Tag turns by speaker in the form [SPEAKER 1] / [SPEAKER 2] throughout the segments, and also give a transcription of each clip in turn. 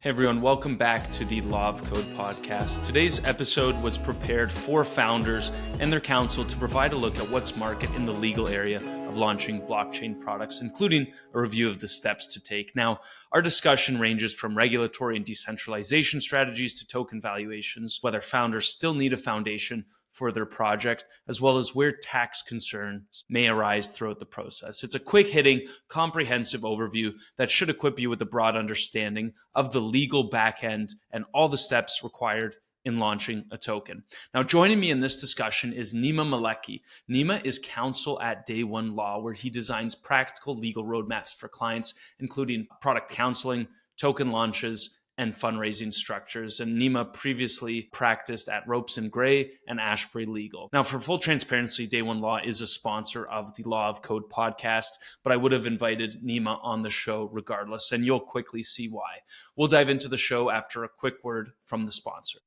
[SPEAKER 1] Hey everyone, welcome back to the Law of Code podcast. Today's episode was prepared for founders and their counsel to provide a look at what's market in the legal area of launching blockchain products, including a review of the steps to take. Now, our discussion ranges from regulatory and decentralization strategies to token valuations, whether founders still need a foundation for their project, as well as where tax concerns may arise throughout the process. It's a quick-hitting, comprehensive overview that should equip you with a broad understanding of the legal backend and all the steps required in launching a token. Now, joining me in this discussion is Nima Maleki. Nima is counsel at Day One Law, where he designs practical legal roadmaps for clients, including product counseling, token launches, and fundraising structures. And Nima previously practiced at Ropes and Gray and Ashbury Legal. Now, for full transparency, Day One Law is a sponsor of the Law of Code podcast, but I would have invited Nima on the show regardless, and you'll quickly see why. We'll dive into the show after a quick word from the sponsor.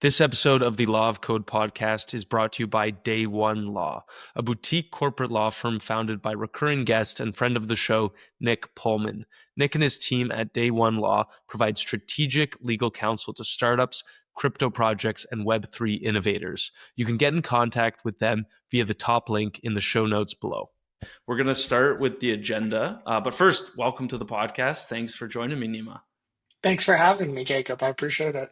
[SPEAKER 1] This episode of the Law of Code podcast is brought to you by Day One Law, a boutique corporate law firm founded by recurring guest and friend of the show, Nick Pullman. Nick and his team at Day One Law provide strategic legal counsel to startups, crypto projects, and Web3 innovators. You can get in contact with them via the top link in the show notes below. We're going to start with the agenda. But first, welcome to the podcast. Thanks for joining me, Nima.
[SPEAKER 2] Thanks for having me, Jacob. I appreciate it.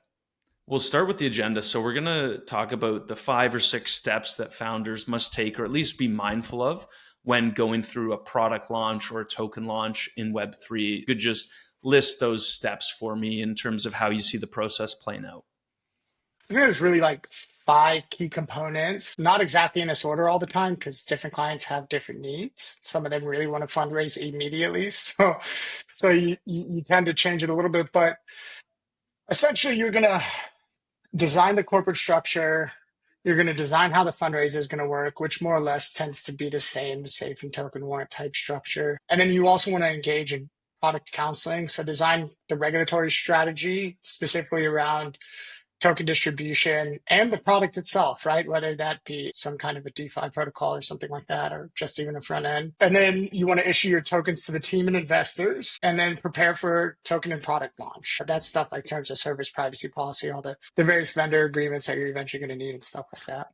[SPEAKER 1] We'll start with the agenda. So we're going to talk about the 5 or 6 steps that founders must take, or at least be mindful of, when going through a product launch or a token launch in Web3. You could just list those steps for me in terms of how you see the process playing out.
[SPEAKER 2] I think there's really like 5 key components, not exactly in this order all the time because different clients have different needs. Some of them really want to fundraise immediately. So you tend to change it a little bit, but essentially you're going to design the corporate structure. You're going to design how the fundraiser is going to work, which more or less tends to be the same safe and token warrant type structure. And then you also want to engage in product counseling. So design the regulatory strategy specifically around token distribution and the product itself, right? Whether that be some kind of a DeFi protocol or something like that, or just even a front end. And then you want to issue your tokens to the team and investors, and then prepare for token and product launch. That's stuff like terms of service, privacy policy, all the various vendor agreements that you're eventually going to need and stuff like that.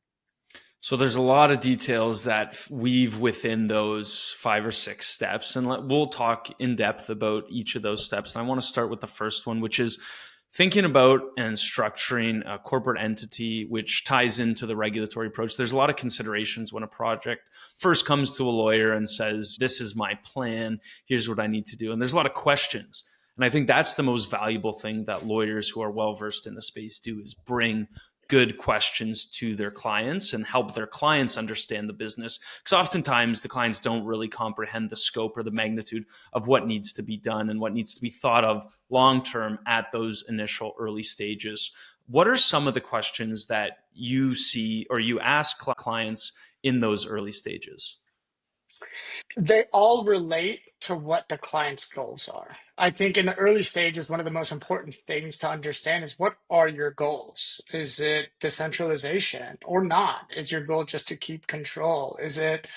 [SPEAKER 1] So there's a lot of details that weave within those 5 or 6 steps, and we'll talk in depth about each of those steps. And I want to start with the first one, which is thinking about and structuring a corporate entity, which ties into the regulatory approach. There's a lot of considerations when a project first comes to a lawyer and says, this is my plan, here's what I need to do. And there's a lot of questions. And I think that's the most valuable thing that lawyers who are well-versed in the space do, is bring good questions to their clients and help their clients understand the business. Because oftentimes the clients don't really comprehend the scope or the magnitude of what needs to be done and what needs to be thought of long-term at those initial early stages. What are some of the questions that you see or you ask clients in those early stages?
[SPEAKER 2] They all relate to what the client's goals are. I think in the early stages, one of the most important things to understand is, what are your goals? Is it decentralization or not? Is your goal just to keep control? Is it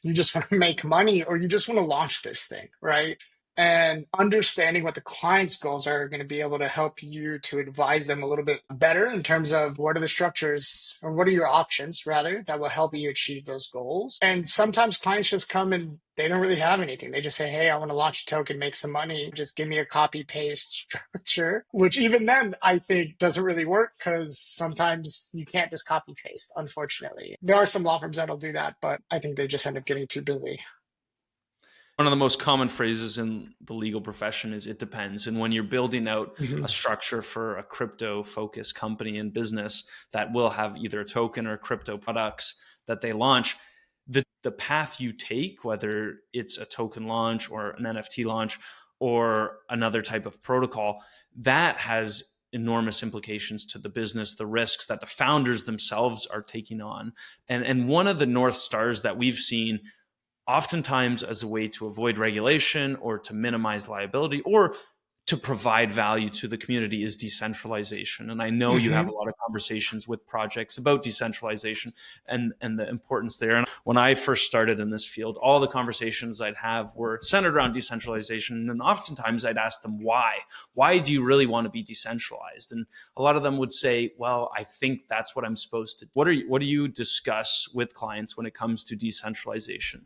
[SPEAKER 2] you just want to make money, or you just want to launch this thing, right? And understanding what the client's goals are going to be able to help you to advise them a little bit better in terms of what are the structures, or what are your options rather, that will help you achieve those goals. And sometimes clients just come and they don't really have anything. They just say, hey, I want to launch a token, make some money. Just give me a copy paste structure, which even then I think doesn't really work, because sometimes you can't just copy paste, unfortunately. There are some law firms that'll do that, but I think they just end up getting too busy.
[SPEAKER 1] One of the most common phrases in the legal profession is "it depends." And when you're building out a structure for a crypto-focused company and business that will have either a token or crypto products that they launch, the path you take, whether it's a token launch or an NFT launch or another type of protocol, that has enormous implications to the business, the risks that the founders themselves are taking on. And one of the North Stars that we've seen, oftentimes as a way to avoid regulation or to minimize liability or to provide value to the community is decentralization. And I know you have
[SPEAKER 2] Hmm.
[SPEAKER 1] a lot of conversations with projects about decentralization and the importance there. And when I first started in this field, all the conversations I'd have were centered around decentralization. And oftentimes I'd ask them why. Why do you really want to be decentralized? And a lot of them would say, well, I think that's what I'm supposed to do. What do you discuss with clients when it comes to decentralization?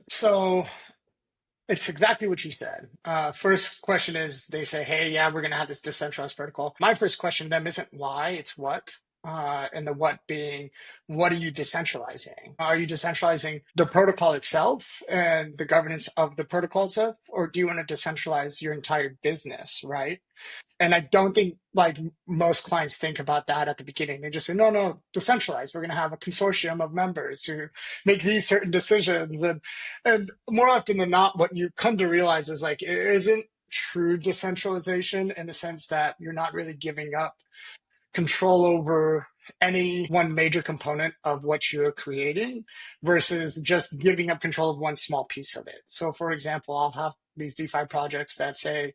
[SPEAKER 2] So it's exactly what you said. First question is they say, hey, yeah, we're going to have this decentralized protocol. My first question to them isn't why, it's what. And the what being, what are you decentralizing? Are you decentralizing the protocol itself and the governance of the protocol itself? Or do you want to decentralize your entire business, right? And I don't think like most clients think about that at the beginning. They just say, no, no, decentralized. We're going to have a consortium of members who make these certain decisions. And more often than not, what you come to realize is like, it isn't true decentralization in the sense that you're not really giving up control over any one major component of what you're creating versus just giving up control of one small piece of it. So for example, I'll have these DeFi projects that say,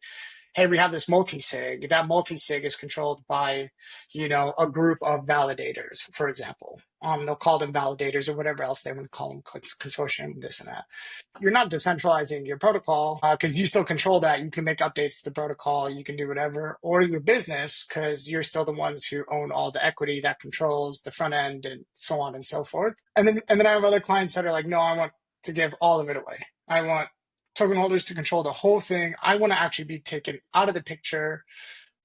[SPEAKER 2] hey, we have this multi-sig. That multi-sig is controlled by, a group of validators, for example. They'll call them validators or whatever else they want to call them, consortium, this and that. You're not decentralizing your protocol because you still control that. You can make updates to the protocol, you can do whatever, or your business because you're still the ones who own all the equity that controls the front end and so on and so forth. And then I have other clients that are like, no, I want to give all of it away. I want token holders to control the whole thing. I want to actually be taken out of the picture.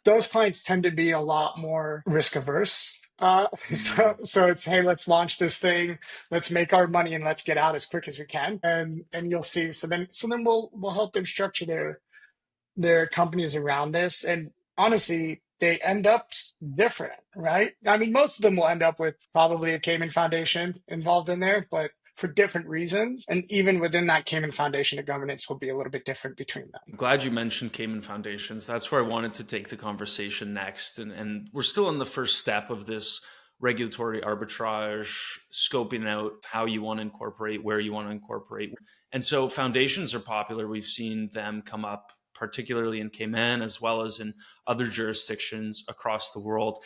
[SPEAKER 2] Those clients tend to be a lot more risk averse. So it's, hey, let's launch this thing, let's make our money, and let's get out as quick as we can. And you'll see. So then we'll help them structure their companies around this. And honestly, they end up different, right? I mean, most of them will end up with probably a Cayman Foundation involved in there, but for different reasons. And even within that Cayman Foundation, the governance will be a little bit different between them.
[SPEAKER 1] Glad you mentioned Cayman Foundations. That's where I wanted to take the conversation next. And we're still in the first step of this regulatory arbitrage, scoping out how you want to incorporate, where you want to incorporate. And so foundations are popular. We've seen them come up, particularly in Cayman, as well as in other jurisdictions across the world.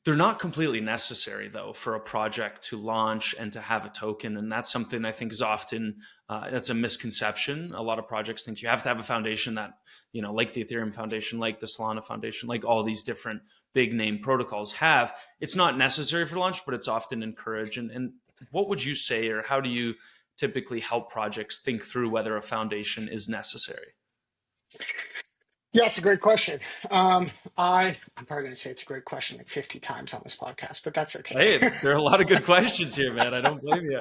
[SPEAKER 1] They're not completely necessary though for a project to launch and to have a token, and that's something I think is often that's a misconception. A lot of projects think you have to have a foundation that, like the Ethereum Foundation, like the Solana Foundation, like all these different big name protocols have. It's not necessary for launch, but it's often encouraged. And what would you say, or how do you typically help projects think through whether a foundation is necessary?
[SPEAKER 2] Yeah, it's a great question. I'm probably going to say it's a great question like 50 times on this podcast, but that's okay.
[SPEAKER 1] Hey, there are a lot of good questions here, man. I don't blame you.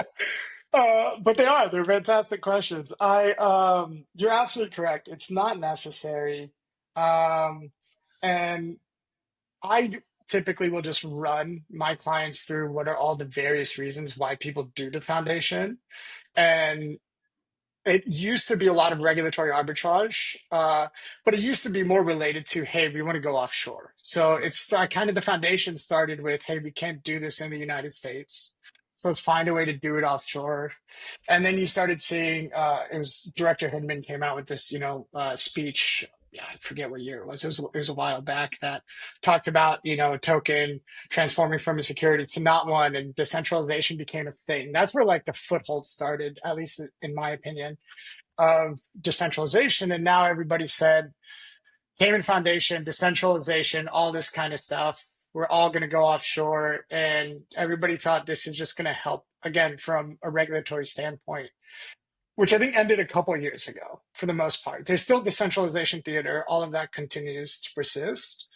[SPEAKER 2] But they're fantastic questions. You're absolutely correct. It's not necessary. Um, and I typically will just run my clients through what are all the various reasons why people do the foundation. And it used to be a lot of regulatory arbitrage, but it used to be more related to, hey, we want to go offshore. So it's kind of the foundation started with, hey, we can't do this in the United States. So let's find a way to do it offshore. And then you started seeing, it was Director Hinman came out with this, speech. Yeah, I forget what year it was. It was a while back that talked about, a token transforming from a security to not one, and decentralization became a thing. That's where like the foothold started, at least in my opinion, of decentralization. And now everybody said Cayman Foundation, decentralization, all this kind of stuff. We're all going to go offshore. And everybody thought this is just going to help, again, from a regulatory standpoint, which I think ended a couple of years ago for the most part. There's still decentralization theater. All of that continues to persist,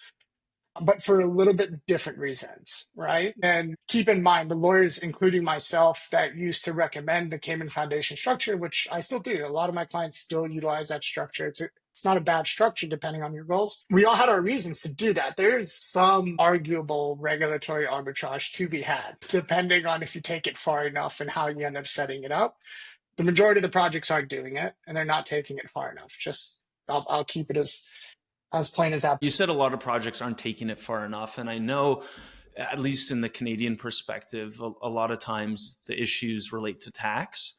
[SPEAKER 2] but for a little bit different reasons, right? And keep in mind, the lawyers, including myself, that used to recommend the Cayman Foundation structure, which I still do. A lot of my clients still utilize that structure. It's not a bad structure depending on your goals. We all had our reasons to do that. There's some arguable regulatory arbitrage to be had, depending on if you take it far enough and how you end up setting it up. The majority of the projects aren't doing it, and they're not taking it far enough. I'll keep it as plain as that.
[SPEAKER 1] You said a lot of projects aren't taking it far enough. And I know, at least in the Canadian perspective, a lot of times the issues relate to tax.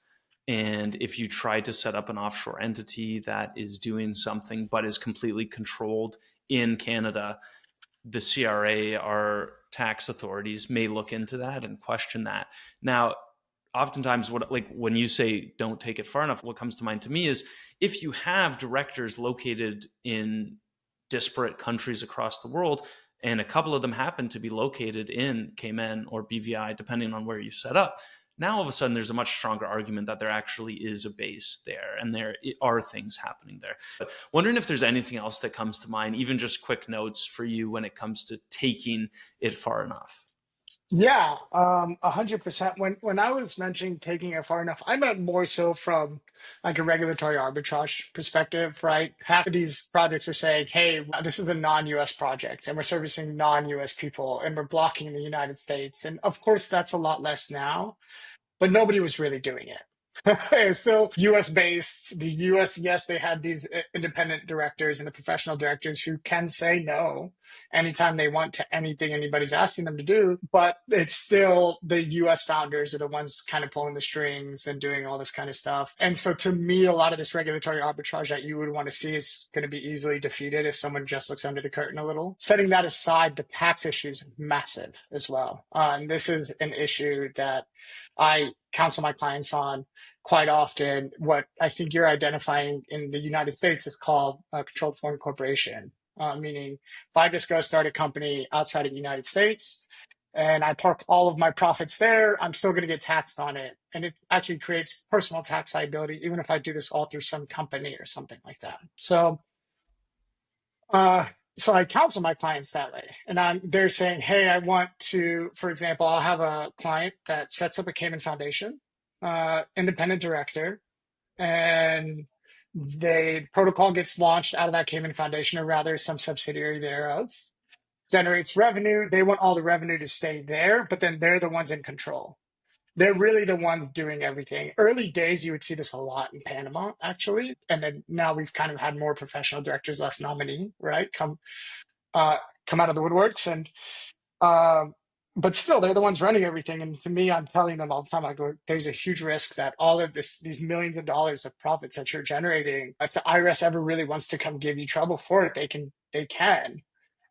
[SPEAKER 1] And if you try to set up an offshore entity that is doing something but is completely controlled in Canada, the CRA, our tax authorities, may look into that and question that. Now, oftentimes, what, like when you say don't take it far enough, what comes to mind to me is if you have directors located in disparate countries across the world, and a couple of them happen to be located in Cayman or BVI, depending on where you set up. Now, all of a sudden, there's a much stronger argument that there actually is a base there and there are things happening there. But wondering if there's anything else that comes to mind, even just quick notes for you when it comes to taking it far enough.
[SPEAKER 2] Yeah, 100%. When I was mentioning taking it far enough, I meant more so from like a regulatory arbitrage perspective, right? Half of these projects are saying, "Hey, this is a non-US project, and we're servicing non-US people, and we're blocking the United States." And of course, that's a lot less now, but nobody was really doing it. It's still US based. The US, yes, they had these independent directors and the professional directors who can say no anytime they want to anything anybody's asking them to do, but it's still the US founders are the ones kind of pulling the strings and doing all this kind of stuff. And so to me, a lot of this regulatory arbitrage that you would want to see is going to be easily defeated if someone just looks under the curtain a little. Setting that aside, the tax issue is massive as well. And this is an issue that I counsel my clients on quite often. What I think you're identifying in the United States is called a controlled foreign corporation, meaning if I just go start a company outside of the United States and I park all of my profits there, I'm still going to get taxed on it. And it actually creates personal tax liability, even if I do this all through some company or something like that. Uh, so I counsel my clients that way. And they're saying, hey, I want to, for example, I'll have a client that sets up a Cayman Foundation, independent director, and the protocol gets launched out of that Cayman Foundation, or rather some subsidiary thereof, generates revenue. They want all the revenue to stay there, but then they're the ones in control. They're really the ones doing everything. Early days, you would see this a lot in Panama, actually. And then now we've kind of had more professional directors, less nominee, right? Uh, come out of the woodworks. And um, but still, they're the ones running everything. And to me, I'm telling them all the time, like, look, there's a huge risk that all of these millions of dollars of profits that you're generating, if the IRS ever really wants to come give you trouble for it, they can.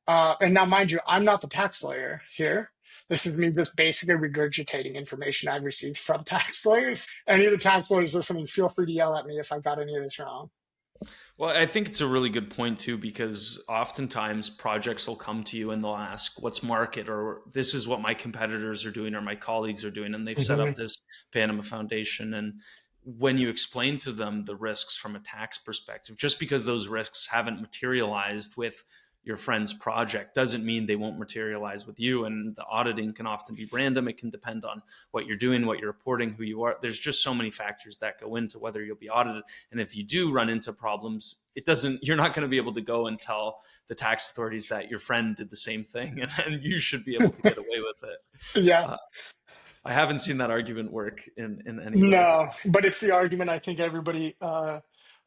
[SPEAKER 2] And now, mind you, I'm not the tax lawyer here. This is me just basically regurgitating information I've received from tax lawyers. Any of the tax lawyers listening, feel free to yell at me if I got any of this wrong.
[SPEAKER 1] Well, I think it's a really good point too, because oftentimes projects will come to you and they'll ask, what's market? Or this is what my competitors are doing or my colleagues are doing. And they've set up
[SPEAKER 2] Mhm.
[SPEAKER 1] this Panama Foundation. And when you explain to them the risks from a tax perspective, just because those risks haven't materialized with your friend's project doesn't mean they won't materialize with you. And the auditing can often be random. It can depend on what you're doing, what you're reporting, who you are. There's just so many factors that go into whether you'll be audited. And if you do run into problems, you're not going to be able to go and tell the tax authorities that your friend did the same thing and you should be able to get away with it.
[SPEAKER 2] Yeah.
[SPEAKER 1] Uh, I haven't seen that argument work in any way.
[SPEAKER 2] No, but it's the argument I think everybody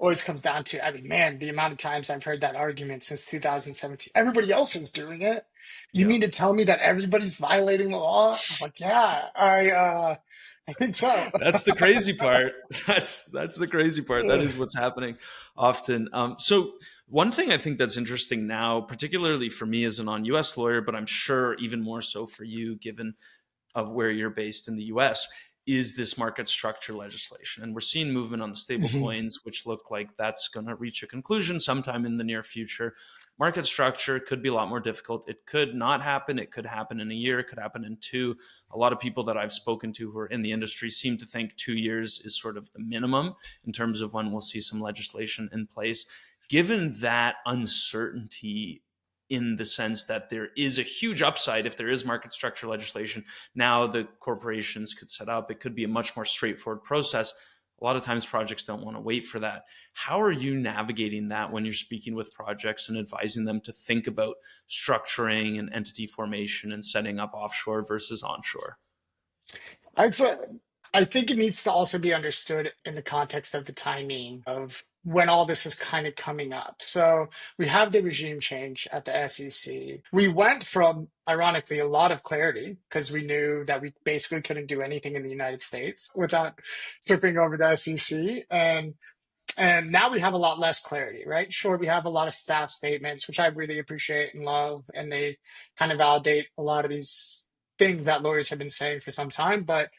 [SPEAKER 2] always comes down to. I mean, man, the amount of times I've heard that argument since 2017. Everybody else is doing it. You
[SPEAKER 1] Yeah.
[SPEAKER 2] mean to tell me that everybody's violating the law? I'm like, yeah, I think so.
[SPEAKER 1] That's the crazy part. That's the crazy part. That is what's happening often. So one thing I think that's interesting now, particularly for me as a non-US lawyer, but I'm sure even more so for you, given of where you're based in the US, is this market structure legislation. And we're seeing movement on the stable
[SPEAKER 2] Mhm.
[SPEAKER 1] coins, which look like that's going to reach a conclusion sometime in the near future. Market structure could be a lot more difficult. It could not happen. It could happen in a year. It could happen in two. A lot of people that I've spoken to who are in the industry seem to think 2 years is sort of the minimum in terms of when we'll see some legislation in place. Given that uncertainty, in the sense that there is a huge upside if there is market structure legislation. Now the corporations could set up, it could be a much more straightforward process. A lot of times projects don't want to wait for that. How are you navigating that when you're speaking with projects and advising them to think about structuring and entity formation and setting up offshore versus onshore?
[SPEAKER 2] I'd say, I think it needs to also be understood in the context of the timing of when all this is kind of coming up. So we have the regime change at the SEC. We went from, ironically, a lot of clarity because we knew that we basically couldn't do anything in the United States without tripping over the SEC. And now we have a lot less clarity, right? Sure, we have a lot of staff statements, which I really appreciate and love, and they kind of validate a lot of these things that lawyers have been saying for some time. But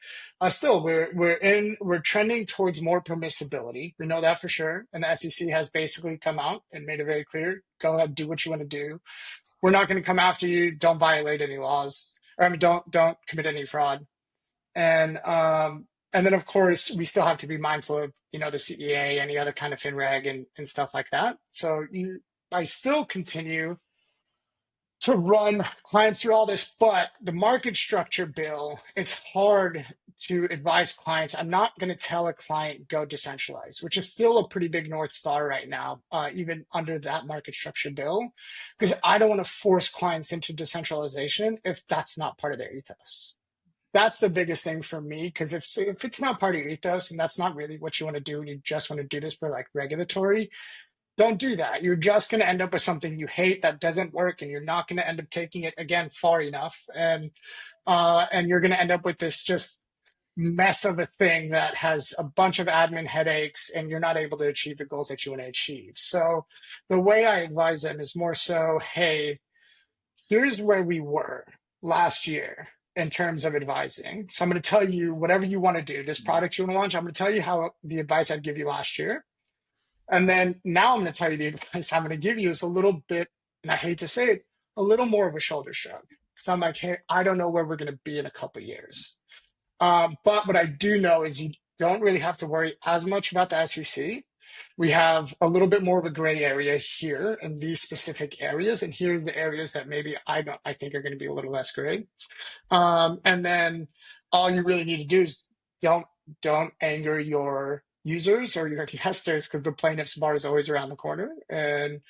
[SPEAKER 2] still, we're trending towards more permissibility. We know that for sure, and the SEC has basically come out and made it very clear: go ahead, do what you want to do. We're not going to come after you. Don't violate any laws, or I mean, don't commit any fraud. And then of course we still have to be mindful of the CEA, any other kind of FinReg and stuff like that. So I still continue to run clients through all this, but the market structure bill, it's hard to advise clients. I'm not going to tell a client go decentralized, which is still a pretty big North Star right now, even under that market structure bill, because I don't want to force clients into decentralization if that's not part of their ethos. That's the biggest thing for me, because if it's not part of your ethos and that's not really what you want to do and you just want to do this for like regulatory, don't do that. You're just going to end up with something you hate that doesn't work, and you're not going to end up taking it again far enough, and you're going to end up with this just mess of a thing that has a bunch of admin headaches, and you're not able to achieve the goals that you want to achieve. So the way I advise them is more so, hey, here's where we were last year in terms of advising. So I'm going to tell you whatever you want to do, this product you want to launch, I'm going to tell you how the advice I'd give you last year. And then now I'm going to tell you the advice I'm going to give you is a little bit, and I hate to say it, a little more of a shoulder shrug. Because I'm like, hey, I don't know where we're going to be in a couple of years. But what I do know is you don't really have to worry as much about the SEC. We have a little bit more of a gray area here in these specific areas, and here are the areas that maybe I think are going to be a little less gray. And then all you really need to do is don't anger your users or your investors, because the plaintiff's bar is always around the corner, and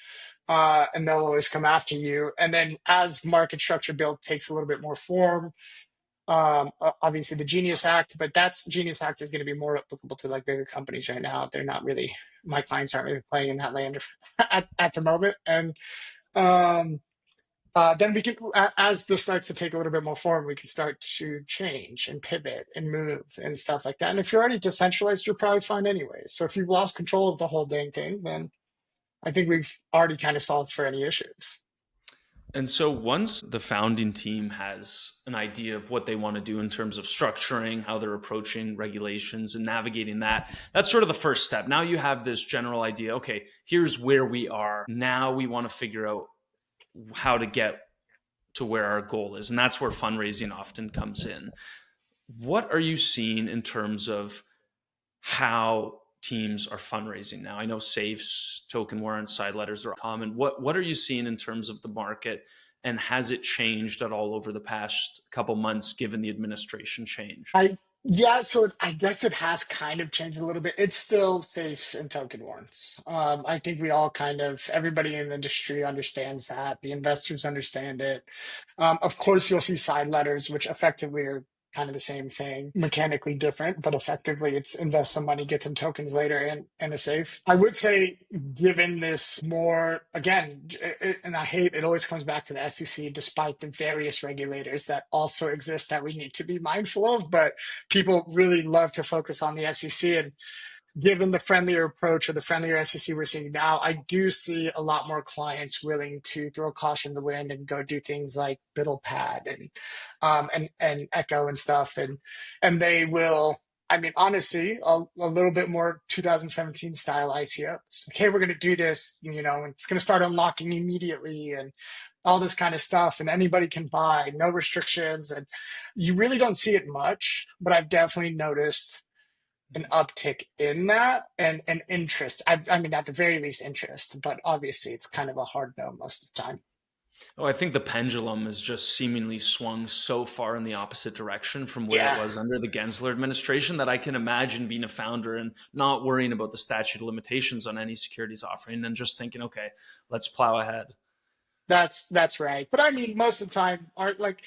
[SPEAKER 2] they'll always come after you. And then as market structure bill takes a little bit more form, obviously the Genius Act, but that's Genius Act is going to be more applicable to like bigger companies right now. They're not really, my clients aren't really playing in that land at the moment. And then we can, as this starts to take a little bit more form, we can start to change and pivot and move and stuff like that. And if you're already decentralized, you're probably fine anyways. So if you've lost control of the whole dang thing, then I think we've already kind of solved for any issues.
[SPEAKER 1] And so once the founding team has an idea of what they want to do in terms of structuring, how they're approaching regulations and navigating that, that's sort of the first step. Now you have this general idea, okay, here's where we are. Now we want to figure out how to get to where our goal is. And that's where fundraising often comes in. What are you seeing in terms of how teams are fundraising now? I know safes, token warrants, side letters are common. What are you seeing in terms of the market, and has it changed at all over the past couple months given the administration change?
[SPEAKER 2] Yeah, so I guess it has kind of changed a little bit. It's still safes and token warrants. I think we all kind of, everybody in the industry understands that. The investors understand it. Of course, you'll see side letters, which effectively are kind of the same thing, mechanically different, but effectively it's invest some money, get some tokens later in a safe. I would say, given this more, again, and I hate it always comes back to the SEC, despite the various regulators that also exist that we need to be mindful of, but people really love to focus on the SEC. And given the friendlier approach or the friendlier SEC we're seeing now, I do see a lot more clients willing to throw caution in the wind and go do things like Biddlepad and Echo and stuff, and they will. I mean, honestly, a little bit more 2017 style ICOs. Okay, we're going to do this, and it's going to start unlocking immediately, and all this kind of stuff, and anybody can buy, no restrictions, and you really don't see it much, but I've definitely noticed an uptick in that and an interest. I mean, at the very least, interest, but obviously it's kind of a hard no most of the time.
[SPEAKER 1] Oh, I think the pendulum has just seemingly swung so far in the opposite direction from where it
[SPEAKER 2] Yeah,
[SPEAKER 1] was under the Gensler administration that I can imagine being a founder and not worrying about the statute of limitations on any securities offering and just thinking, okay, let's plow ahead.
[SPEAKER 2] that's right. But I mean, most of the time, aren't like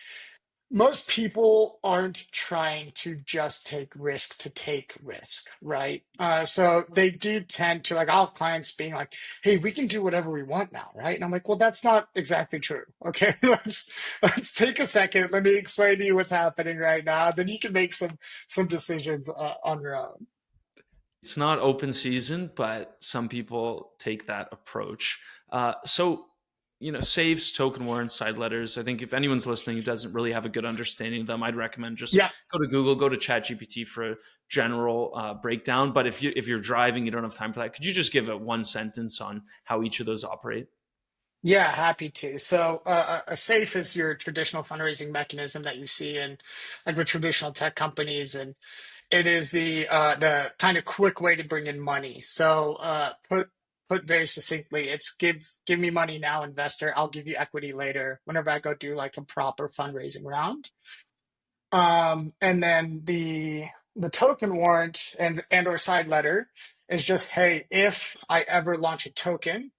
[SPEAKER 2] most people aren't trying to just take risk to take risk, right? So they do tend to, like, I'll have clients being like, "Hey, we can do whatever we want now, right?" And I'm like, "Well, that's not exactly true. Okay, let's take a second. Let me explain to you what's happening right now. Then you can make some decisions on your own."
[SPEAKER 1] It's not open season, but some people take that approach. Safes, token warrants, side letters. I think if anyone's listening who doesn't really have a good understanding of them, I'd recommend just
[SPEAKER 2] Yeah,
[SPEAKER 1] go to Google, go to ChatGPT for a general breakdown. But if you're driving, you don't have time for that. Could you just give it one sentence on how each of those operate?
[SPEAKER 2] yeah, happy to. So, a safe is your traditional fundraising mechanism that you see in, like, with traditional tech companies, and it is the kind of quick way to bring in money. So, put very succinctly, it's give me money now, investor. I'll give you equity later. Whenever I go do like a proper fundraising round. And then the token warrant and or side letter is just, hey, if I ever launch a token,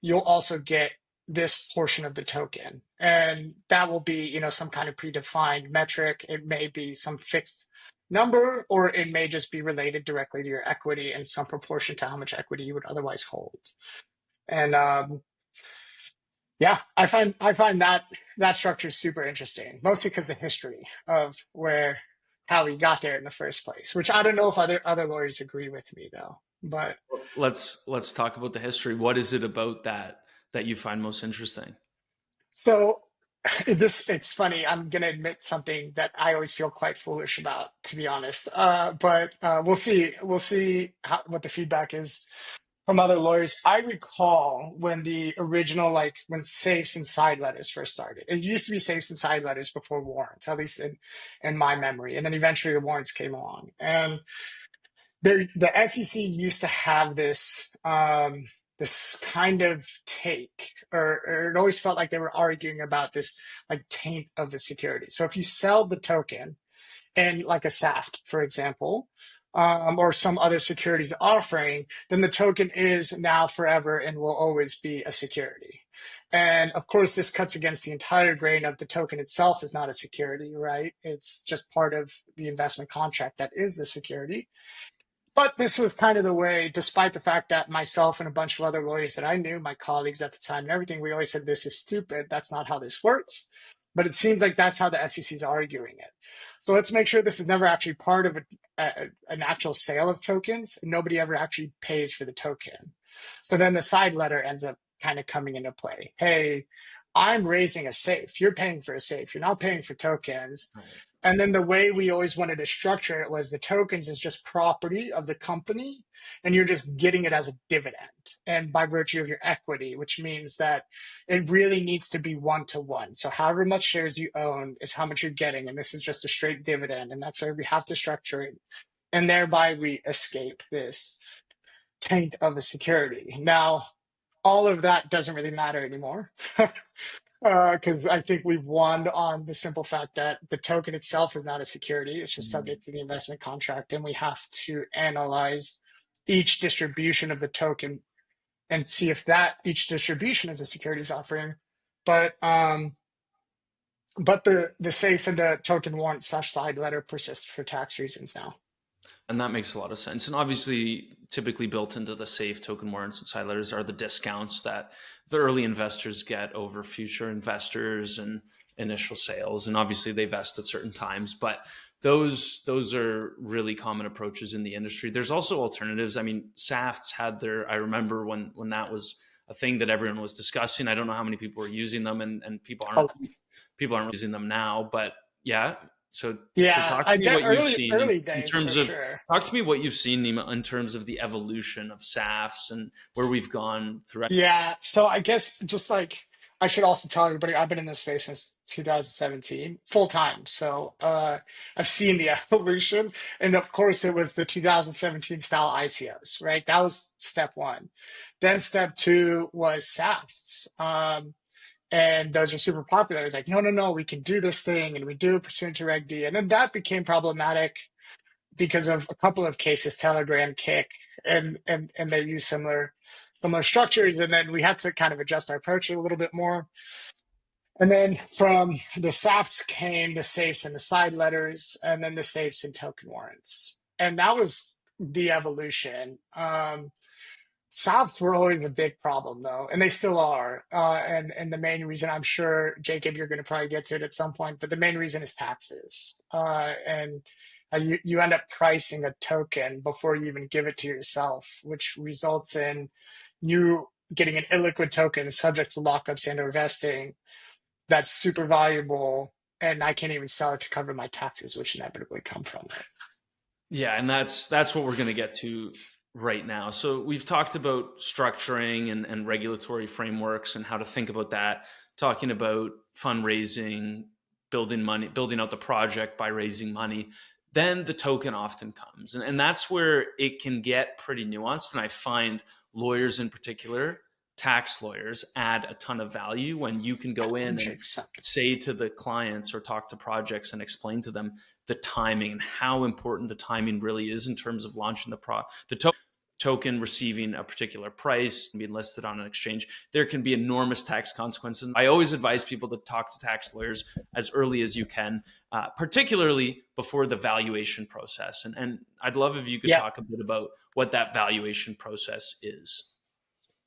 [SPEAKER 2] you'll also get this portion of the token. And that will be, some kind of predefined metric. It may be some fixed number, or it may just be related directly to your equity in some proportion to how much equity you would otherwise hold. And yeah, I find that structure super interesting, mostly because the history of how we got there in the first place. Which I don't know if other lawyers agree with me though. But
[SPEAKER 1] Let's talk about the history. What is it about that you find most interesting?
[SPEAKER 2] so it's funny. I'm gonna admit something that I always feel quite foolish about, to be honest. But we'll see. We'll see what the feedback is from other lawyers. I recall when the original, like when safes and side letters first started. It used to be safes and side letters before warrants, at least in my memory. And then eventually the warrants came along. And the SEC used to have this kind of take, or it always felt like they were arguing about this like taint of the security. So if you sell the token in like a SAFT, for example, or some other securities offering, then the token is now forever and will always be a security. And of course, this cuts against the entire grain of the token itself is not a security, right? It's just part of the investment contract that is the security. But this was kind of the way, despite the fact that myself and a bunch of other lawyers that I knew, my colleagues at the time and everything, we always said, this is stupid. That's not how this works. But it seems like that's how the SEC is arguing it. So let's make sure this is never actually part of an actual sale of tokens. Nobody ever actually pays for the token. So then the side letter ends up kind of coming into play. Hey, I'm raising a safe. You're paying for a safe. You're not paying for tokens.
[SPEAKER 1] Right.
[SPEAKER 2] And then the way we always wanted to structure it was the tokens is just property of the company, and you're just getting it as a dividend. And by virtue of your equity, which means that it really needs to be one to one. So however much shares you own is how much you're getting. And this is just a straight dividend. And that's why we have to structure it. And thereby we escape this taint of a security. Now, all of that doesn't really matter anymore. Because I think we've won on the simple fact that the token itself is not a security. It's just
[SPEAKER 1] Mhm.
[SPEAKER 2] subject to the investment contract. And we have to analyze each distribution of the token and see if that each distribution is a securities offering. But the safe and the token warrant slash side letter persists for tax reasons now.
[SPEAKER 1] And that makes a lot of sense. And obviously, typically built into the safe token warrants and side letters are the discounts that the early investors get over future investors and initial sales. And obviously, they vest at certain times. But those are really common approaches in the industry. There's also alternatives. I mean, SAFTs had their. I remember when that was a thing that everyone was discussing. I don't know how many people were using them, and
[SPEAKER 2] Oh,
[SPEAKER 1] people aren't using them now. But yeah, so
[SPEAKER 2] yeah,
[SPEAKER 1] talk to me what you've seen
[SPEAKER 2] early
[SPEAKER 1] in
[SPEAKER 2] days for
[SPEAKER 1] terms of
[SPEAKER 2] sure.
[SPEAKER 1] talk to me what you've seen, Nima, in terms of the evolution of SAFs and where we've gone throughout.
[SPEAKER 2] Yeah, so I guess just like I should also tell everybody, I've been in this space since 2017, full time. So I've seen the evolution, and of course, it was the 2017 style ICOs, right? That was step one. Then step two was SaaS, and those are super popular. It's like, no, no, no, we can do this thing, and we do it pursuant to Reg D, and then that became problematic because of a couple of cases, Telegram, Kick, and they use similar structures, and then we had to kind of adjust our approach a little bit more. And then from the SAFs came the safes and the side letters, and then the safes and token warrants. And that was the evolution. Softs were always a big problem, though, and they still are. And the main reason, I'm sure, Jacob, you're going to probably get to it at some point, but the main reason is taxes. And you end up pricing a token before you even give it to yourself, which results in you getting an illiquid token subject to lockups and or vesting that's super valuable, and I can't even sell it to cover my taxes, which inevitably come from it.
[SPEAKER 1] Yeah, and that's what we're going to get to right now. So we've talked about structuring and regulatory frameworks and how to think about that, talking about fundraising, building money, building out the project by raising money. Then the token often comes. And that's where it can get pretty nuanced. And I find lawyers in particular, tax lawyers, add a ton of value when you can go in and
[SPEAKER 2] 100%.
[SPEAKER 1] say to the clients or talk to projects and explain to them the timing and how important the timing really is in terms of launching the token, receiving a particular price, being listed on an exchange. There can be enormous tax consequences. I always advise people to talk to tax lawyers as early as you can, particularly before the valuation process. And I'd love if you could
[SPEAKER 2] Yeah.
[SPEAKER 1] talk a bit about what that valuation process is.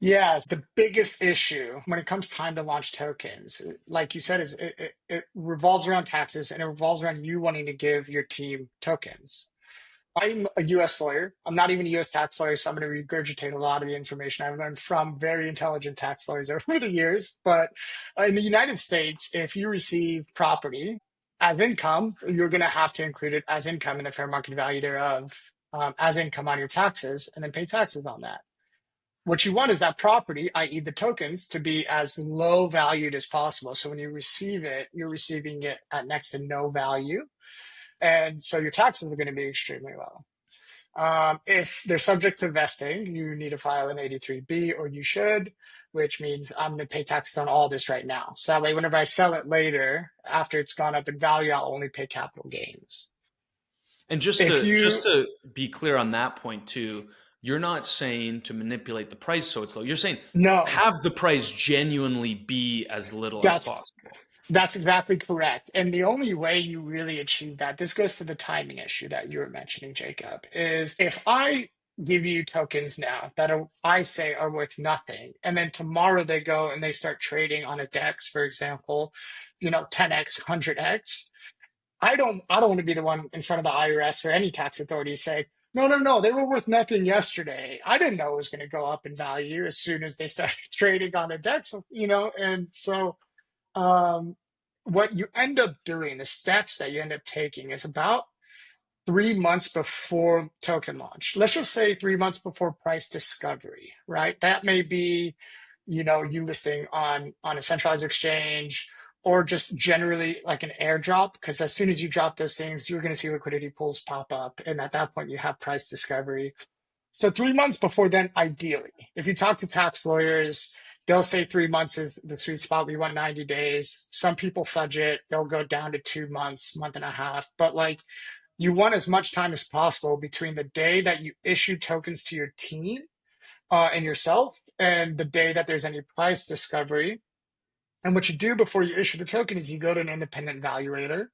[SPEAKER 2] Yeah, the biggest issue when it comes time to launch tokens, like you said, is it revolves around taxes and it revolves around you wanting to give your team tokens. I'm a US lawyer. I'm not even a US tax lawyer, so I'm going to regurgitate a lot of the information I've learned from very intelligent tax lawyers over the years. But in the United States, if you receive property as income, you're going to have to include it as income in the fair market value thereof, as income on your taxes, and then pay taxes on that. What you want is that property, i.e., the tokens, to be as low valued as possible. So when you receive it, you're receiving it at next to no value. And so your taxes are going to be extremely low. If they're subject to vesting, you need to file an 83B, or you should, which means I'm going to pay taxes on all this right now. So that way, whenever I sell it later, after it's gone up in value, I'll only pay capital gains.
[SPEAKER 1] And just
[SPEAKER 2] If
[SPEAKER 1] to
[SPEAKER 2] you,
[SPEAKER 1] just to be clear on that point too, you're not saying to manipulate the price so it's low. You're saying
[SPEAKER 2] no,
[SPEAKER 1] have the price genuinely be as little as
[SPEAKER 2] that's
[SPEAKER 1] possible.
[SPEAKER 2] That's exactly correct. And the only way you really achieve that, this goes to the timing issue that you were mentioning, Jacob, is if I give you tokens now that I say are worth nothing, and then tomorrow they go and they start trading on a DEX, for example, 10x, 100x. I don't want to be the one in front of the IRS or any tax authority say, no, no, no, they were worth nothing yesterday. I didn't know it was going to go up in value as soon as they started trading on a DEX, and so um, what you end up doing, the steps that you end up taking, is about 3 months before token launch. Let's just say 3 months before price discovery, right? That may be, you listing on a centralized exchange or just generally like an airdrop, because as soon as you drop those things, you're going to see liquidity pools pop up. And at that point, you have price discovery. So 3 months before then, ideally, if you talk to tax lawyers, they'll say 3 months is the sweet spot. We want 90 days. Some people fudge it. They'll go down to 2 months, month and a half. But like you want as much time as possible between the day that you issue tokens to your team and yourself and the day that there's any price discovery. And what you do before you issue the token is you go to an independent valuator.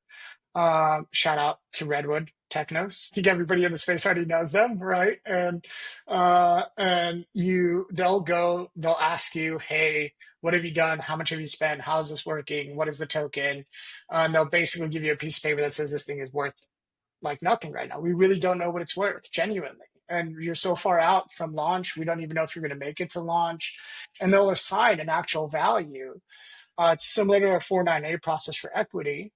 [SPEAKER 2] Shout out to Redwood Technos. I think everybody in the space already knows them, right? And they'll ask you, hey, what have you done? How much have you spent? How's this working? What is the token? And they'll basically give you a piece of paper that says this thing is worth like nothing right now. We really don't know what it's worth, genuinely. And you're so far out from launch, we don't even know if you're going to make it to launch. And they'll assign an actual value. It's similar to a 49A process for equity,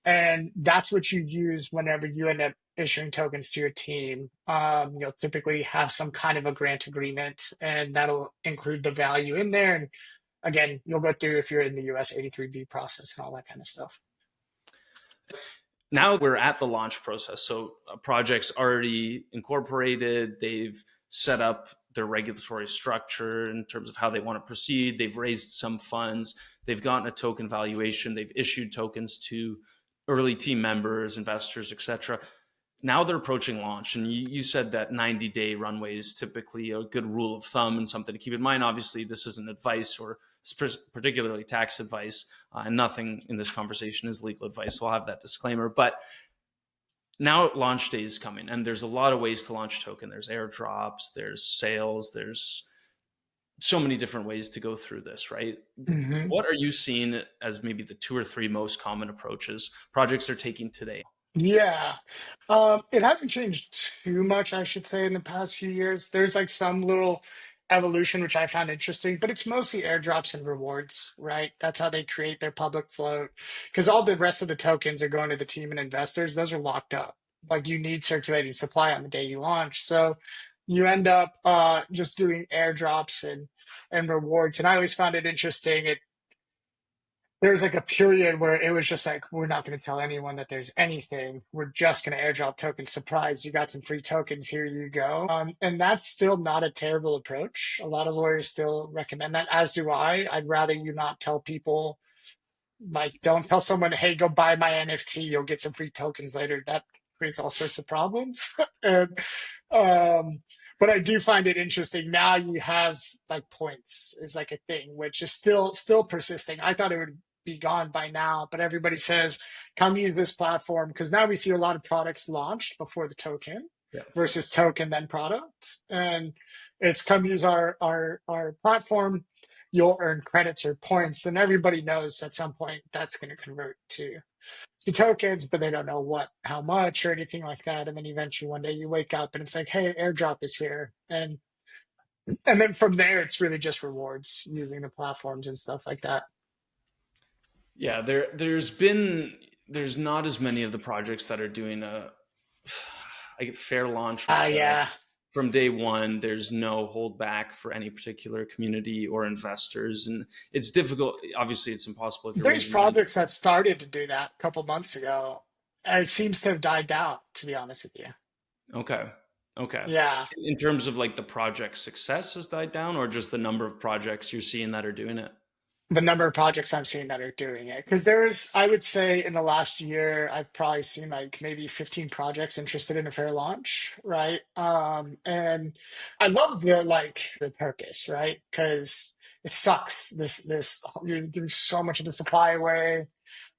[SPEAKER 2] and that's what you use whenever you end up issuing tokens to your team. You'll typically have some kind of a grant agreement, and that'll include the value in there. And again, you'll go through if you're in the US 83B process and all that kind of stuff.
[SPEAKER 1] Now we're at the launch process. So a project's already incorporated. They've set up their regulatory structure in terms of how they want to proceed. They've raised some funds. They've gotten a token valuation. They've issued tokens to early team members, investors, etc. Now they're approaching launch. And you said that 90-day runway is typically a good rule of thumb and something to keep in mind. Obviously, this isn't advice or particularly tax advice. And nothing in this conversation is legal advice, so I'll have that disclaimer. But now launch day is coming, and there's a lot of ways to launch a token. There's airdrops, there's sales, there's so many different ways to go through this, right?
[SPEAKER 2] Mhm.
[SPEAKER 1] What are you seeing as maybe the two or three most common approaches projects are taking today?
[SPEAKER 2] Yeah. It hasn't changed too much, I should say, in the past few years. There's like some little evolution, which I found interesting, but it's mostly airdrops and rewards, right? That's how they create their public float. Because all the rest of the tokens are going to the team and investors. Those are locked up. Like you need circulating supply on the day you launch. So you end up just doing airdrops and rewards. And I always found it interesting. There's like a period where it was just like, we're not going to tell anyone that there's anything. We're just going to airdrop tokens. Surprise, you got some free tokens. Here you go. And that's still not a terrible approach. A lot of lawyers still recommend that, as do I. I'd rather you not tell people, like, don't tell someone, hey, go buy my NFT. You'll get some free tokens later. That creates all sorts of problems. and um, but I do find it interesting. Now you have like points is like a thing, which is still persisting. I thought it would be gone by now, but everybody says, come use this platform because now we see a lot of products launched before the token
[SPEAKER 1] Yeah.
[SPEAKER 2] versus token then product. And it's come use our platform, you'll earn credits or points. And everybody knows at some point that's going to convert to tokens, but they don't know how much or anything like that. And then eventually one day you wake up and it's like, hey, airdrop is here. And then from there it's really just rewards using the platforms and stuff like that.
[SPEAKER 1] Yeah, there's not as many of the projects that are doing a fair launch and setup
[SPEAKER 2] Yeah.
[SPEAKER 1] from day one. There's no holdback for any particular community or investors, and it's difficult. Obviously, it's impossible if you're
[SPEAKER 2] There's
[SPEAKER 1] raising money.
[SPEAKER 2] projects that started to do that a couple months ago. And it seems to have died down, to be honest with you.
[SPEAKER 1] Okay, okay.
[SPEAKER 2] Yeah.
[SPEAKER 1] In terms of like the project success has died down, or just the number of projects you're seeing that are doing it.
[SPEAKER 2] The number of projects I'm seeing that are doing it. Because there's, I would say in the last year, I've probably seen like maybe 15 projects interested in a fair launch, right? And I love the purpose, right? Because it sucks. This you're giving so much of the supply away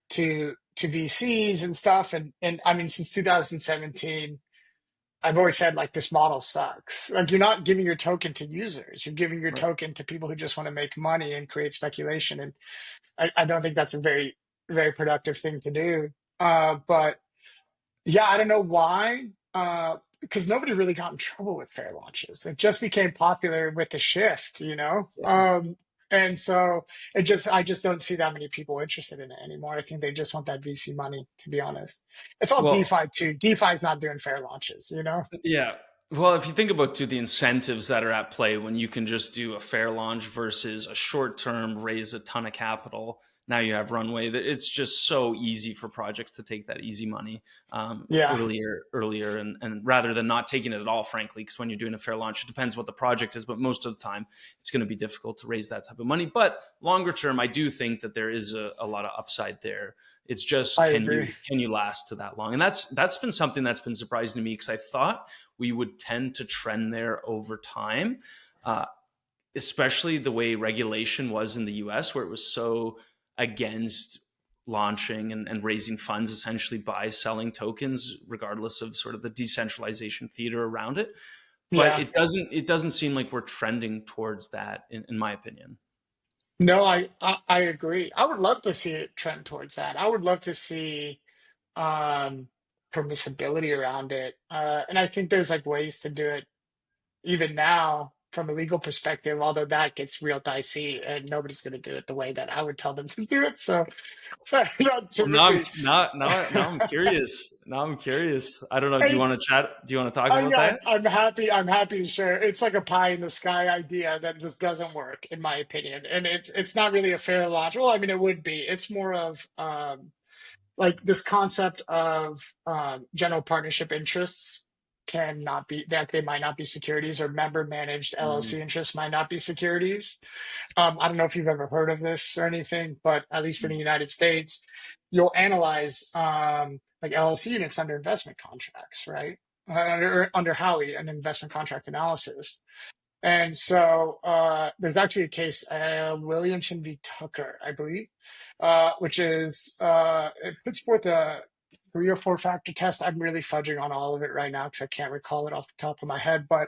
[SPEAKER 2] to VCs and stuff. And I mean, since 2017, I've always said like this model sucks. Like you're not giving your token to users. You're giving your
[SPEAKER 1] Right.
[SPEAKER 2] token to people who just want to make money and create speculation. And I don't think that's a very productive thing to do. But yeah, I don't know why. Because nobody really got in trouble with fair launches. It just became popular with the shift, you know?
[SPEAKER 1] Yeah.
[SPEAKER 2] And so I just don't see that many people interested in it anymore. I think they just want that VC money, to be honest. It's all
[SPEAKER 1] Well,
[SPEAKER 2] DeFi too. DeFi's not doing fair launches, you know?
[SPEAKER 1] yeah. Well, if you think about too the incentives that are at play when you can just do a fair launch versus a short term raise a ton of capital, now you have runway. That it's just so easy for projects to take that easy money
[SPEAKER 2] Yeah,
[SPEAKER 1] earlier, and rather than not taking it at all, frankly, because when you're doing a fair launch, it depends what the project is, but most of the time it's going to be difficult to raise that type of money. But longer term, I do think that there is a lot of upside there. It's just
[SPEAKER 2] I agree.
[SPEAKER 1] can you last to that long? And that's been something that's been surprising to me because I thought we would tend to trend there over time, uh, especially the way regulation was in the US, where it was so against launching and raising funds essentially by selling tokens, regardless of sort of the decentralization theater around it. But
[SPEAKER 2] Yeah.
[SPEAKER 1] it doesn't seem like we're trending towards that, in my opinion.
[SPEAKER 2] No, I agree. I would love to see it trend towards that. I would love to see um permissibility around it. And I think there's like ways to do it even now from a legal perspective, although that gets real dicey and nobody's going to do it the way that I would tell them to do it. So
[SPEAKER 1] Well, now I'm
[SPEAKER 2] typically,
[SPEAKER 1] now I'm curious. Now I'm curious. I don't know. Do you want
[SPEAKER 2] it's
[SPEAKER 1] to chat? Do you want to talk about
[SPEAKER 2] yeah,
[SPEAKER 1] that?
[SPEAKER 2] I'm happy to share. It's like a pie in the sky idea that just doesn't work, in my opinion. And it's not really a fair launch. Well, I mean, it would be. It's more of like this concept of general partnership interests cannot be that they might not be securities or member managed
[SPEAKER 1] Mm,
[SPEAKER 2] LLC interests might not be securities. I don't know if you've ever heard of this or anything, but at least for the
[SPEAKER 1] mm,
[SPEAKER 2] United States, you'll analyze like LLC units under investment contracts, right? Under Howie, an investment contract analysis. And so there's actually a case, Williamson v. Tucker, I believe, which is it puts forth a 3 or 4 factor test. I'm really fudging on all of it right now because I can't recall it off the top of my head. But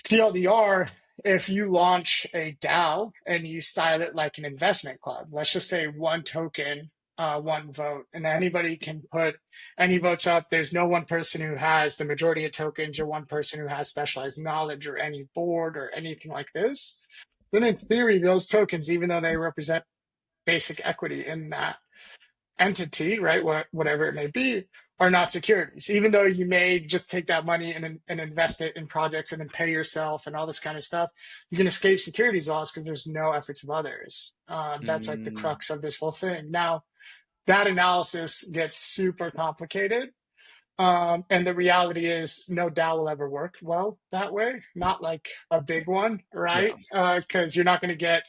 [SPEAKER 2] TLDR, if you launch a DAO and you style it like an investment club, let's just say one token, one vote, and anybody can put any votes up. There's no one person who has the majority of tokens or one person who has specialized knowledge or any board or anything like this. Then in theory, those tokens, even though they represent basic equity in that entity, right, whatever it may be, are not securities. Even though you may just take that money and invest it in projects and then pay yourself and all this kind of stuff, you can escape securities laws because there's no efforts of others. That's like the
[SPEAKER 1] Mm,
[SPEAKER 2] crux of this whole thing. Now, that analysis gets super complicated. And the reality is, no DAO will ever work well that way. Not like a big one,
[SPEAKER 1] yeah.
[SPEAKER 2] right? Because you're not going to get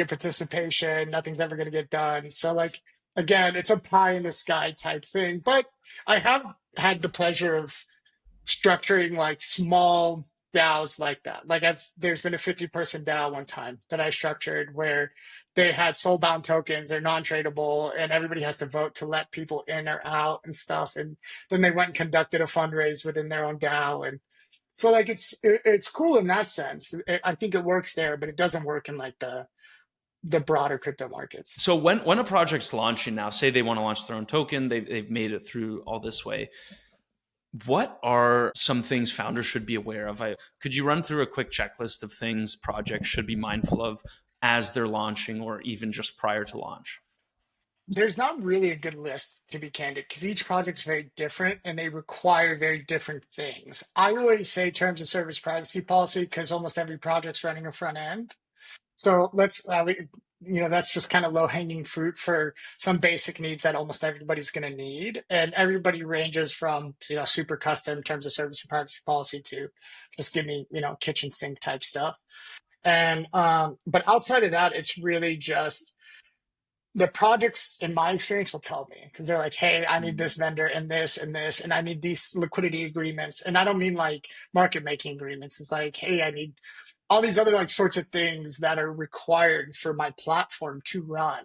[SPEAKER 2] participation. Nothing's ever going to get done. So, like, again, it's a pie in the sky type thing. But I have had the pleasure of structuring like small DAOs like that. Like, there's been a 50-person DAO one time that I structured where they had soul-bound tokens, they're non-tradable, and everybody has to vote to let people in or out and stuff. And then they went and conducted a fundraise within their own DAO. And so, like, it's cool in that sense. I think it works there, but it doesn't work in like the broader crypto markets.
[SPEAKER 1] So when a project's launching now, say they want to launch their own token, they've made it through all this way. What are some things founders should be aware of? Could you run through a quick checklist of things projects should be mindful of as they're launching or even just prior to launch?
[SPEAKER 2] There's not really a good list, to be candid, because each project's very different and they require very different things. I always say terms of service privacy policy because almost every project's running a front end. So that's just kind of low hanging fruit for some basic needs that almost everybody's going to need. And everybody ranges from, super custom terms of service and privacy policy to just give me, kitchen sink type stuff. And, but outside of that, it's really just the projects, in my experience, will tell me because they're like, hey, I need this vendor and this, and I need these liquidity agreements. And I don't mean like market making agreements. It's like, hey, I need all these other like sorts of things that are required for my platform to run.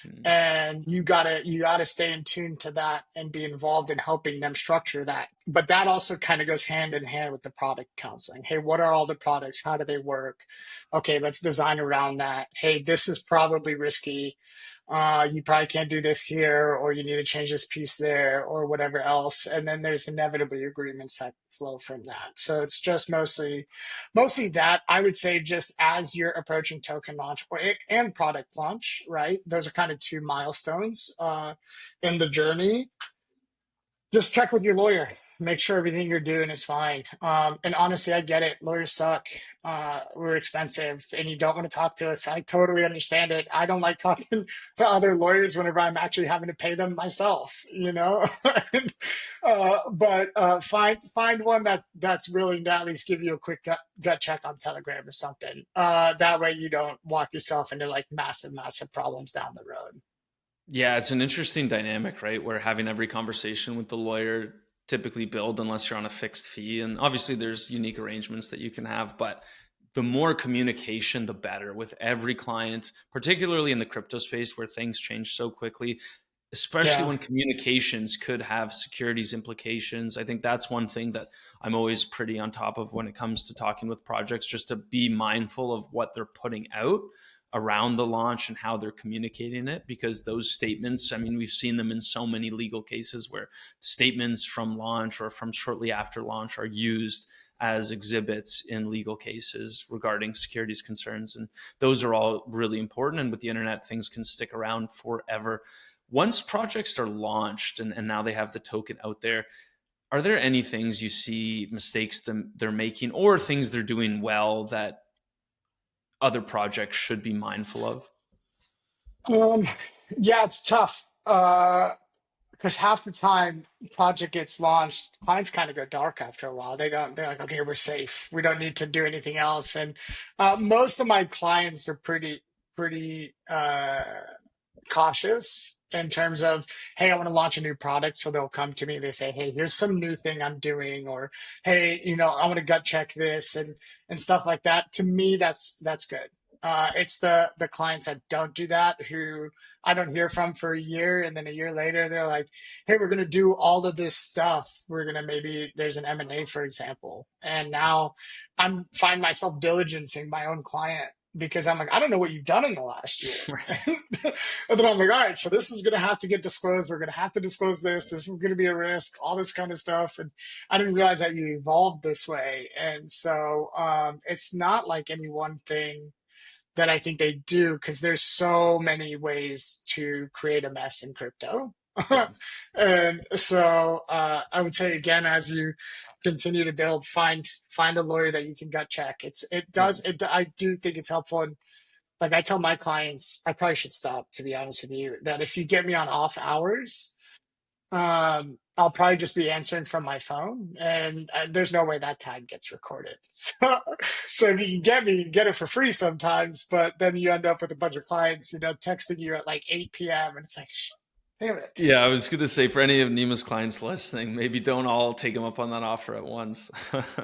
[SPEAKER 1] Mm,
[SPEAKER 2] And you gotta stay in tune to that and be involved in helping them structure that. But that also kind of goes hand in hand with the product counseling. Hey, what are all the products? How do they work? Okay, let's design around that. Hey, this is probably risky. You probably can't do this here, or you need to change this piece there, or whatever else. And then there's inevitably agreements that flow from that. So it's just mostly that. I would say just as you're approaching token launch and product launch, right? Those are kind of two milestones in the journey. Just check with your lawyer. Make sure everything you're doing is fine. And honestly, I get it. Lawyers suck. We're expensive, and you don't want to talk to us. I totally understand it. I don't like talking to other lawyers whenever I'm actually having to pay them myself. But find one that's willing to at least give you a quick gut check on Telegram or something. That way, you don't walk yourself into like massive problems down the road.
[SPEAKER 1] yeah, it's an interesting dynamic, right? Where having every conversation with the lawyer typically build unless you're on a fixed fee. And obviously there's unique arrangements that you can have, but the more communication, the better with every client, particularly in the crypto space where things change so quickly, especially
[SPEAKER 2] Yeah.
[SPEAKER 1] when communications could have securities implications. I think that's one thing that I'm always pretty on top of when it comes to talking with projects, just to be mindful of what they're putting out around the launch and how they're communicating it, because those statements, I mean, we've seen them in so many legal cases where statements from launch or from shortly after launch are used as exhibits in legal cases regarding securities concerns. And those are all really important. And with the internet, things can stick around forever. Once projects are launched and now they have the token out there, are there any things you see mistakes they're making or things they're doing well that other projects should be mindful of?
[SPEAKER 2] Um, yeah, it's tough. Because half the time project gets launched, clients kind of go dark after a while. They're like, okay, we're safe. We don't need to do anything else. And most of my clients are pretty cautious. in terms of, hey, I want to launch a new product. So they'll come to me, they say, hey, here's some new thing I'm doing, or hey, I want to gut check this and stuff like that. To me, that's good. It's the clients that don't do that, who I don't hear from for a year, and then a year later they're like, hey, we're gonna do all of this stuff. We're gonna, maybe there's an M&A, for example, and now I'm find myself diligencing my own client because I'm like, I don't know what you've done in the last year.
[SPEAKER 1] Right.
[SPEAKER 2] And then I'm like, all right, so this is going to have to get disclosed. We're going to have to disclose this. This is going to be a risk, all this kind of stuff. And I didn't realize that you evolved this way. And so it's not like any one thing that I think they do, because there's so many ways to create a mess in crypto.
[SPEAKER 1] Yeah.
[SPEAKER 2] And so I would say again, as you continue to build, find a lawyer that you can gut check.
[SPEAKER 1] Yeah.
[SPEAKER 2] I do think it's helpful. And like I tell my clients, I probably should stop, to be honest with you, that if you get me on off hours, I'll probably just be answering from my phone, and there's no way that time gets recorded. So if you can get me, you can get it for free sometimes, but then you end up with a bunch of clients, texting you at like 8 p.m. and it's like, damn it.
[SPEAKER 1] Yeah, I was going to say for any of Nima's clients listening, maybe don't all take him up on that offer at once.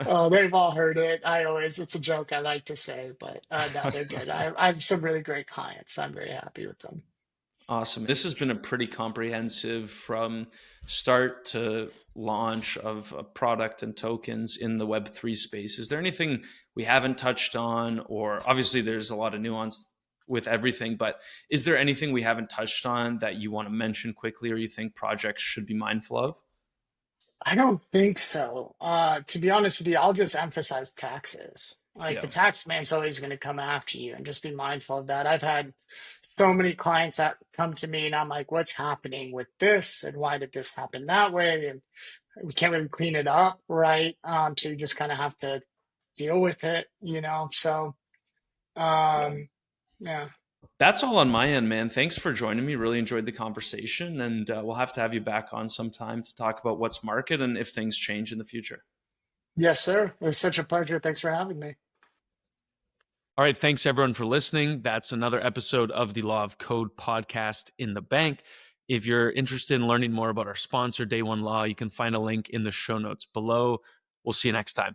[SPEAKER 2] Oh, they've all heard it. It's a joke I like to say, but no, they're good. I have some really great clients. I'm very happy with them.
[SPEAKER 1] Awesome. This has been a pretty comprehensive from start to launch of a product and tokens in the Web3 space. Is there anything we haven't touched on? Or obviously, there's a lot of nuance with everything, but is there anything we haven't touched on that you want to mention quickly or you think projects should be mindful of?
[SPEAKER 2] I don't think so. To be honest with you, I'll just emphasize taxes. Like
[SPEAKER 1] Yeah.
[SPEAKER 2] the tax man's always going to come after you, and just be mindful of that. I've had so many clients that come to me and I'm like, what's happening with this? And why did this happen that way? And we can't really clean it up, right? So you just kind of have to deal with it. So,
[SPEAKER 1] Yeah.
[SPEAKER 2] um, yeah.
[SPEAKER 1] That's all on my end, man. Thanks for joining me. Really enjoyed the conversation. And we'll have to have you back on sometime to talk about what's market and if things change in the future.
[SPEAKER 2] Yes, sir. It was such a pleasure. Thanks for having me.
[SPEAKER 1] All right. Thanks, everyone, for listening. That's another episode of the Law of Code podcast in the bank. If you're interested in learning more about our sponsor, Day One Law, you can find a link in the show notes below. We'll see you next time.